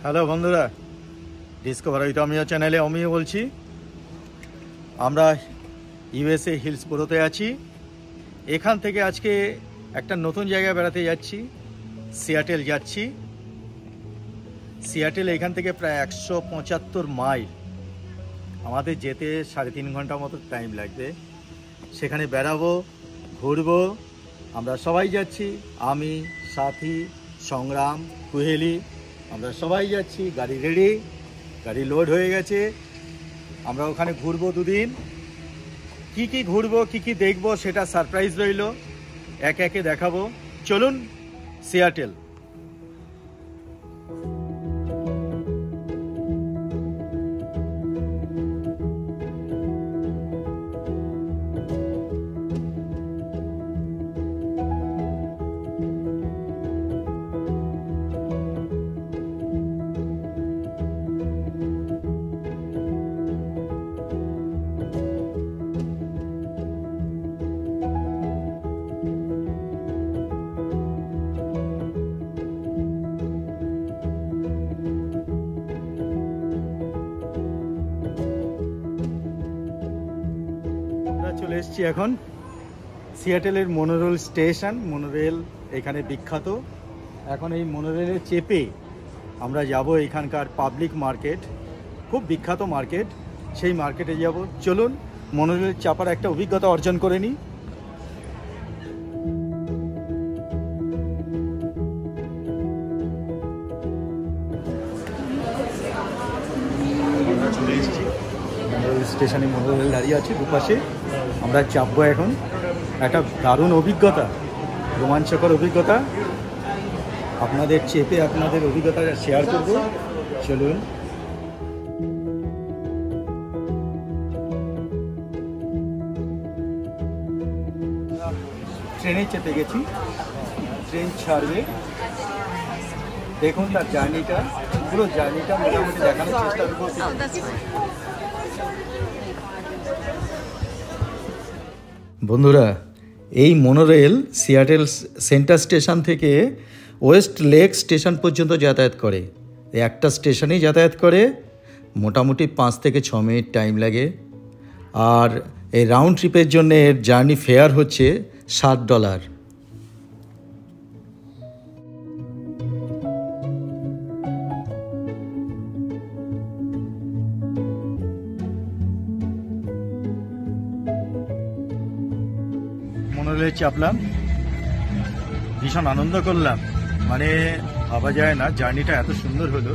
Hello বন্ধুরা, discover with অমিয় চ্যানেলে অমিয় বলছি। আমরা ইউএসএ হিলসবোরোতে আছি। এখান থেকে আজকে একটা নতুন জায়গায় বেড়াতে যাচ্ছি, সিয়াটেল যাচ্ছি। সিয়াটেল এখান থেকে প্রায় 175 মাইল, আমাদের যেতে 3.5 ঘন্টা মতো টাইম লাগবে। সেখানে বেড়াবো, ঘুরবো। আমরা সবাই যাচ্ছি, আমি, সাথী, সংগ্রাম, কুহেলি, আমরা সবাই যাচ্ছি। গাড়ি রেডি, গাড়ি লোড হয়ে গেছে। আমরা ওখানে ঘুরবো 2 দিন। কি ঘুরবো, কি দেখবো সেটা সারপ্রাইজ রইল, একে একে দেখাবো। চলুন সিয়াটেল। চলে এসেছি এখন সিয়াটেলের মোনোরেল স্টেশন। মোনোরেল এখানে বিখ্যাত। এখন এই মোনোরেলে চেপে আমরা যাব এখানকার পাবলিক মার্কেট, খুব বিখ্যাত মার্কেট, সেই মার্কেটে যাব। চলুন মোনোরেল চাপার একটা অভিজ্ঞতা অর্জন করে নিই। আমরা চলে এসেছি মোনোরেল স্টেশনে। মোনোরেল দাঁড়িয়ে আছে দুপাশে। আমরা চাপবো এখন। একটা দারুণ অভিজ্ঞতা, রোমাঞ্চকর অভিজ্ঞতা। আপনাদের চেপে আপনাদের অভিজ্ঞতা শেয়ার করব। চলুন। ট্রেনে চেপে গেছি, ট্রেন ছাড়বে। দেখুন তার জার্নিটা, পুরো জার্নিটা মোটামুটি দেখানোর চেষ্টা করছি। বন্ধুরা, এই মোনোরেল সিয়াটেল সেন্টার স্টেশন থেকে ওয়েস্ট লেক স্টেশন পর্যন্ত যাতায়াত করে। একটা স্টেশনেই যাতায়াত করে, মোটামুটি 5 থেকে 6 মিনিট টাইম লাগে। আর এই রাউন্ড ট্রিপের জন্য এর জার্নি ফেয়ার হচ্ছে $7। মোনোরেলে চাপলাম, ভীষণ আনন্দ করলাম। মানে ভাবা যায় না জার্নিটা এত সুন্দর হলো।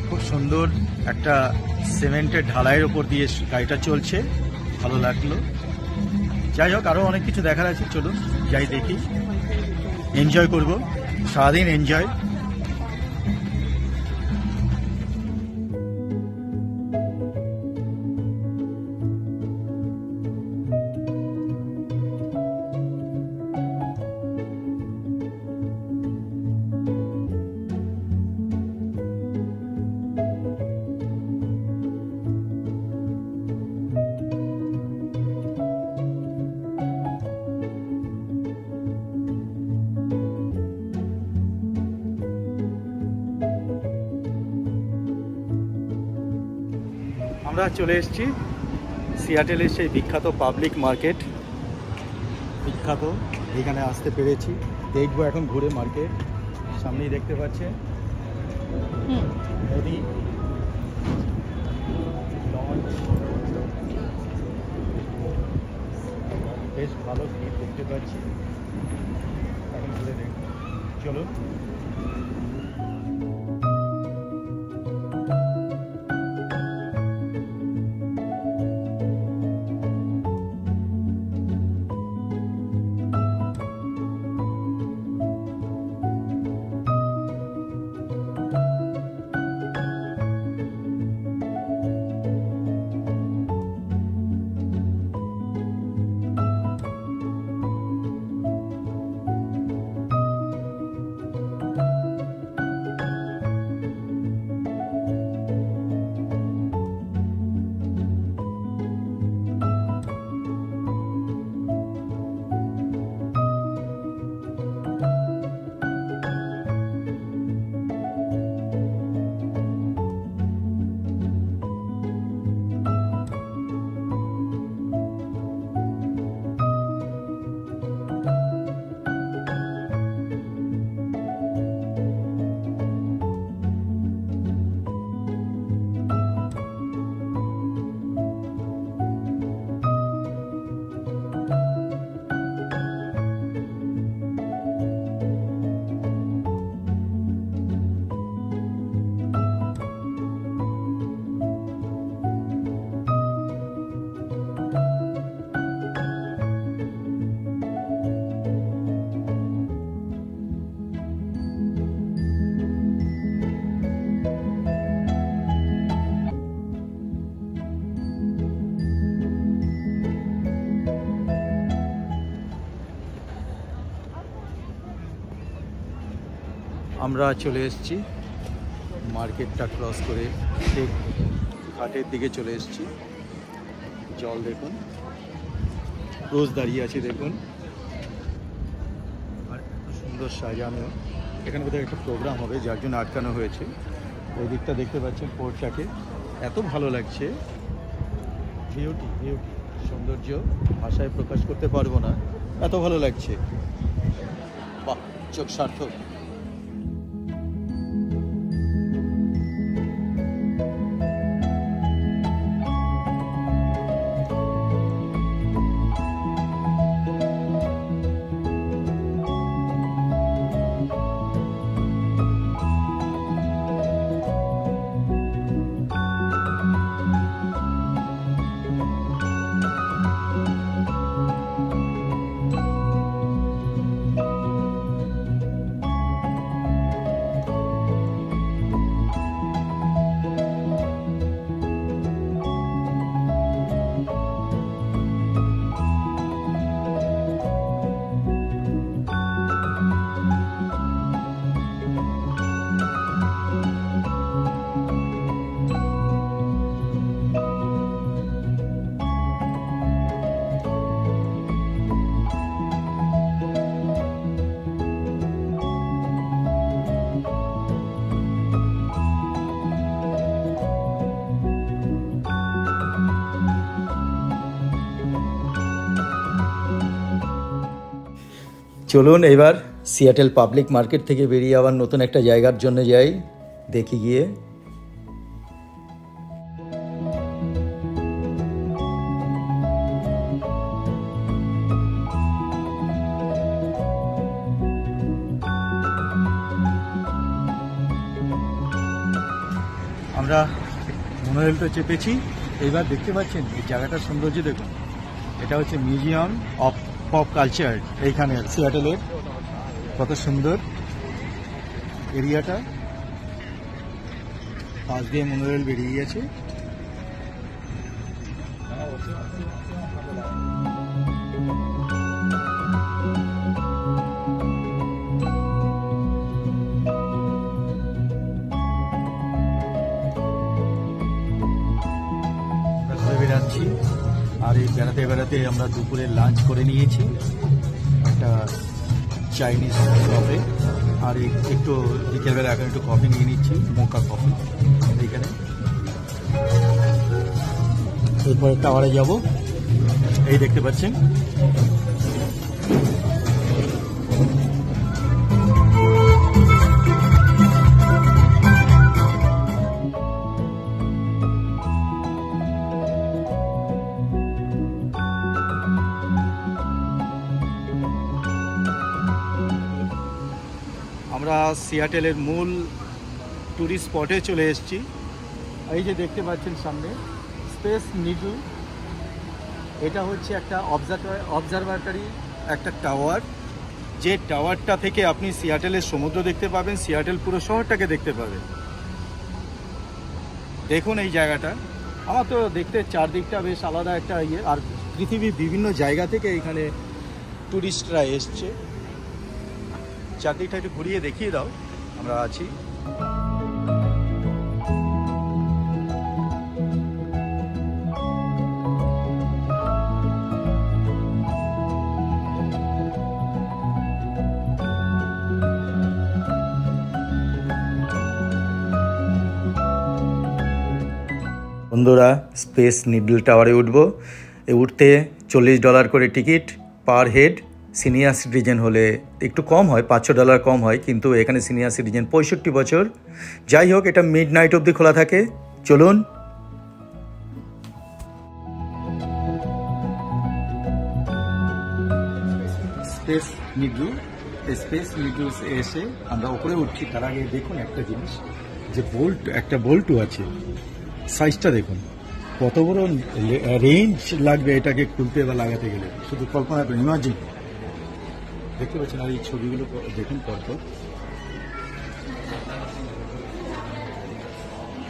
খুব সুন্দর একটা সিমেন্টের ঢালাইয়ের ওপর দিয়ে গাড়িটা চলছে, ভালো লাগলো। যাই হোক, আরও অনেক কিছু দেখার আছে। চলুন যাই, দেখি, এনজয় করব, সারাদিন এনজয়। আমরা চলে এসেছি সিয়াটেলের সেই বিখ্যাত পাবলিক মার্কেট। বিখ্যাত, এখানে আসতে পেরেছি। দেখবো এখন ঘুরে মার্কেট। সামনেই দেখতে পাচ্ছেন নদী, লঞ্চ, বেশ ভালো ভিড় দেখতে পাচ্ছি। এখন ঘুরে দেখব, চলুন। আমরা চলে এসেছি মার্কেটটা ক্রস করে ঠিক ঘাটের দিকে চলে এসেছি। জল দেখুন, রোজ দাঁড়িয়ে আছে দেখুন, আর এত সুন্দর সাজানো। এখানে বোধহয় একটা প্রোগ্রাম হবে যার জন্য আটকানো হয়েছে। ওই দিকটা দেখতে পাচ্ছেন পোর্টটাকে, এত ভালো লাগছে। বিউটি বিউটি, সৌন্দর্য ভাষায় প্রকাশ করতে পারবো না, এত ভালো লাগছে। বাহ, চোখ সার্থক। চলুন এবার সিয়াটেল পাবলিক মার্কেট থেকে বেরিয়ে আবার নতুন একটা জায়গার জন্য যাই, দেখি গিয়ে। আমরা মনোরেলটা চেপেছি, এইবার দেখতে পাচ্ছেন এই জায়গাটার সৌন্দর্য দেখুন। এটা হচ্ছে মিউজিয়াম অফ পপ কালচার, এইখানে সিয়াটেলের। কত সুন্দর এরিয়াটা, পাশ দিয়ে মনোরেল বেরিয়ে গেছে। ঘুরে বেড়াচ্ছি, আর এই বেড়াতে বেড়াতে আমরা দুপুরে লাঞ্চ করে নিয়েছি একটা চাইনিজ শপে, আর একটু বিকেলবেলা এখন একটু কফি নিয়ে নিচ্ছি, মোকা কফি এইখানে। এরপরে টাওয়ারে যাব, এই দেখতে পাচ্ছেন। আমরা সিয়াটেলের মূল ট্যুরিস্ট স্পটে চলে এসেছি। এই যে দেখতে পাচ্ছেন সামনে স্পেস নিডল, এটা হচ্ছে একটা অবজারভেটরি, একটা টাওয়ার। যে টাওয়ারটা থেকে আপনি সিয়াটেলের সমুদ্র দেখতে পাবেন, সিয়াটেল পুরো শহরটাকে দেখতে পাবেন। দেখুন এই জায়গাটা, আমার তো দেখতে চারদিকটা বেশ আলাদা একটা ইয়ে। আর পৃথিবীর বিভিন্ন জায়গা থেকে এখানে ট্যুরিস্টরা এসছে। চারদিকটা একটু ঘুরিয়ে দেখিয়ে দাও, আমরা আছি। বন্ধুরা, স্পেস নিডল টাওয়ারে উঠবো। উঠতে $40 করে ticket per head. Senior citizen হলে একটু কম হয়, $500 কম হয়, কিন্তু এখানে সিনিয়র সিটিজেন 65 বছর। যাই হোক, এটা মিড নাইট অবধি খোলা থাকে। চলুন। স্পেস নিডল এসে আমরা উপরে উঠছি। তার আগে দেখুন একটা জিনিস, যে একটা বোল্টু আছে, সাইজটা দেখুন কত বড় রেঞ্জ লাগবে এটাকে খুলতে বা লাগাতে গেলে, শুধু কল্পনা করুন, ইমাজিন। দেখতে পাচ্ছেন, আর এই ছবিগুলো দেখুন পরপর,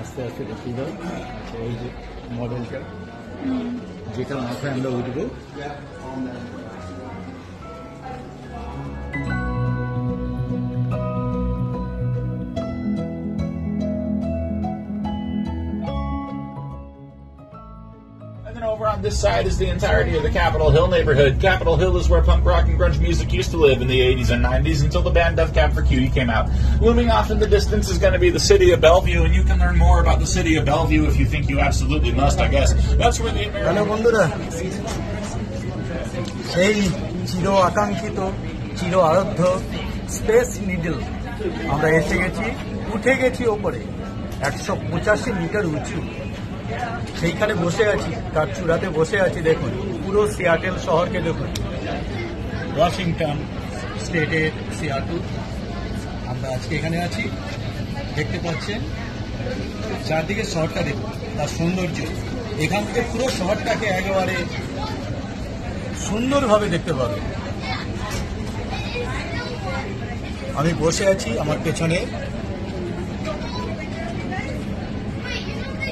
আস্তে আস্তে দেখিয়ে দাও। আচ্ছা, এই যে মডেলটা, যেটা মাথায় আমরা উঠবো, this side is the entirety of the Capitol Hill neighborhood. Capitol Hill is where punk rock and grunge music used to live in the 80s and 90s until the band Death Cab for Cutie came out. Looming off in the distance is going to be the city of Bellevue, and you can learn more about the city of Bellevue if you think you absolutely must, I guess. That's where the American... Hello, বন্ধুরা, সেই চির আকাঙ্ক্ষিত চির আরাধ্য space needle আমরা এসে গেছি, উঠে গেছি ওপরে 185 মিটার উঁচু। সেইখানে বসে আছি, তার চূড়াতে বসে আছি। দেখুন পুরো সিয়াটেল শহরকে দেখুন, ওয়াশিংটন স্টেটের সিয়াটল। আমরা আজকে এখানে আছি, দেখতে পাচ্ছেন চারদিকে শহরটা দেখুন, তার সৌন্দর্য। এখান থেকে পুরো শহরটাকে একেবারে সুন্দরভাবে দেখতে পাবে। আমি বসে আছি, আমার পেছনে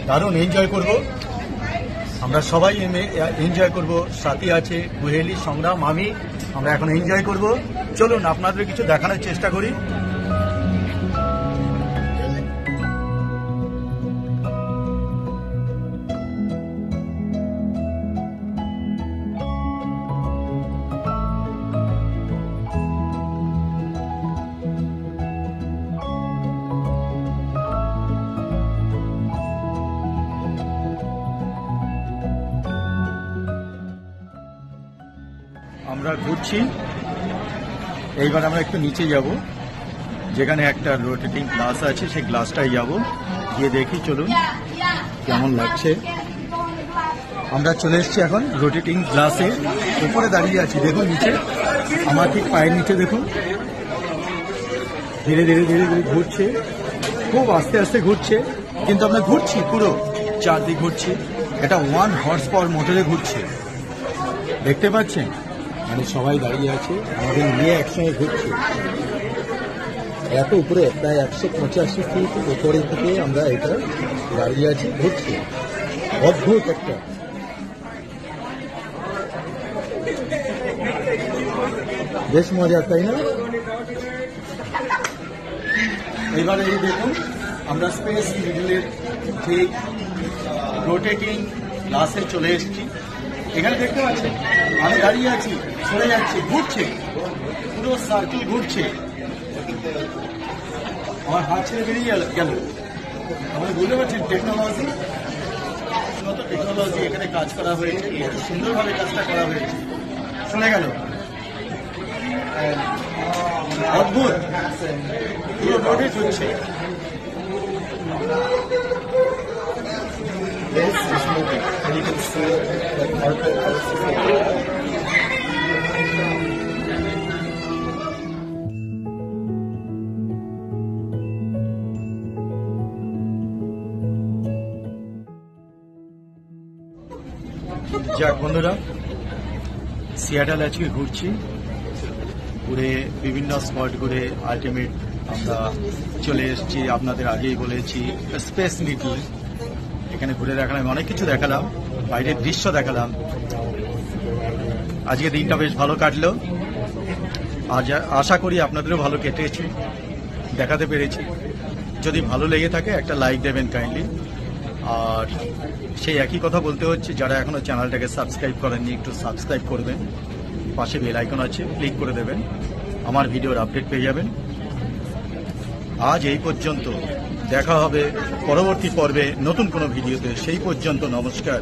দারুণ এনজয় করব, আমরা সবাই এনজয় করব। সাথী আছে, কুহেলি, সংগ্রাম, আমি, আমরা এখন এনজয় করব। চলুন আপনাদের কিছু দেখানোর চেষ্টা করি। আমরা ঘুরছি, এইবার আমরা একটু নিচে যাব, যেখানে একটা রোটেটিং গ্লাস আছে, সেই গ্লাসটাই যাব, গিয়ে দেখি। চলুন কেমন লাগছে। আমরা চলে এসেছি এখন রোটেটিং গ্লাসে, উপরে দাঁড়িয়ে আছি। দেখুন নিচে, আমার ঠিক পায়ের নিচে দেখুন, ধীরে ধীরে ধীরে ধীরে ঘুরছে, খুব আস্তে আস্তে ঘুরছে, কিন্তু আমরা ঘুরছি, পুরো চারদিক ঘুরছি। এটা 1 হর্স পাওয়ার মোটরে ঘুরছে, দেখতে পাচ্ছেন। মানে সবাই দাঁড়িয়ে আছে, আমাদের নিয়ে একসঙ্গে ঘুরছে। এত উপরে, প্রায় 185 ফিট উপরে থেকে আমরা এটা দাঁড়িয়ে আছি, ঘুরছি। অদ্ভুত একটা, বেশ মজা, তাই না? এবারে এই দেখুন, আমরা স্পেস মিডলের ঠিক রোটেটিং গ্লাসে চলে এসেছি। এখানে দেখতে পাচ্ছেন আমি দাঁড়িয়ে আছি, সরে যাচ্ছে, ঘুরছে, পুরো সার্কেল ঘুরছে। আমার হাত ছেড়ে বেরিয়ে গেল। আমাদের বুঝতে পারছেন টেকনোলজি, টেকনোলজি এখানে কাজ করা হয়েছে, কত সুন্দরভাবে কাজটা করা হয়েছে। চলে গেল, অদ্ভুত, পুরো রোটেট হচ্ছে। This is moving, and you can see the carpet is যাক বন্ধুরা, সিয়াটেল আজকে ঘুরছি, ঘুরে বিভিন্ন স্পট ঘুরে আলটিমেট আমরা চলে এসেছি। আপনাদের আগেই বলেছি স্পেস নিডল, এখানে ঘুরে দেখালাম, অনেক কিছু দেখালাম, বাইরের দৃশ্য দেখালাম। আজকে দিনটা বেশ ভালো কাটলো, আজ আশা করি আপনাদেরও ভালো কেটেছে, দেখাতে পেরেছি। যদি ভালো লেগে থাকে একটা লাইক দেবেন কাইন্ডলি। আর সেই একই কথা বলতে হচ্ছে, যারা এখনো চ্যানেলটাকে সাবস্ক্রাইব করেননি একটু সাবস্ক্রাইব করবেন, পাশে বেল আইকন আছে, ক্লিক করে দেবেন, আমার ভিডিওর আপডেট পেয়ে যাবেন। আজ এই পর্যন্ত, দেখা হবে পরবর্তী পর্বে নতুন কোনো ভিডিওতে। সেই পর্যন্ত নমস্কার।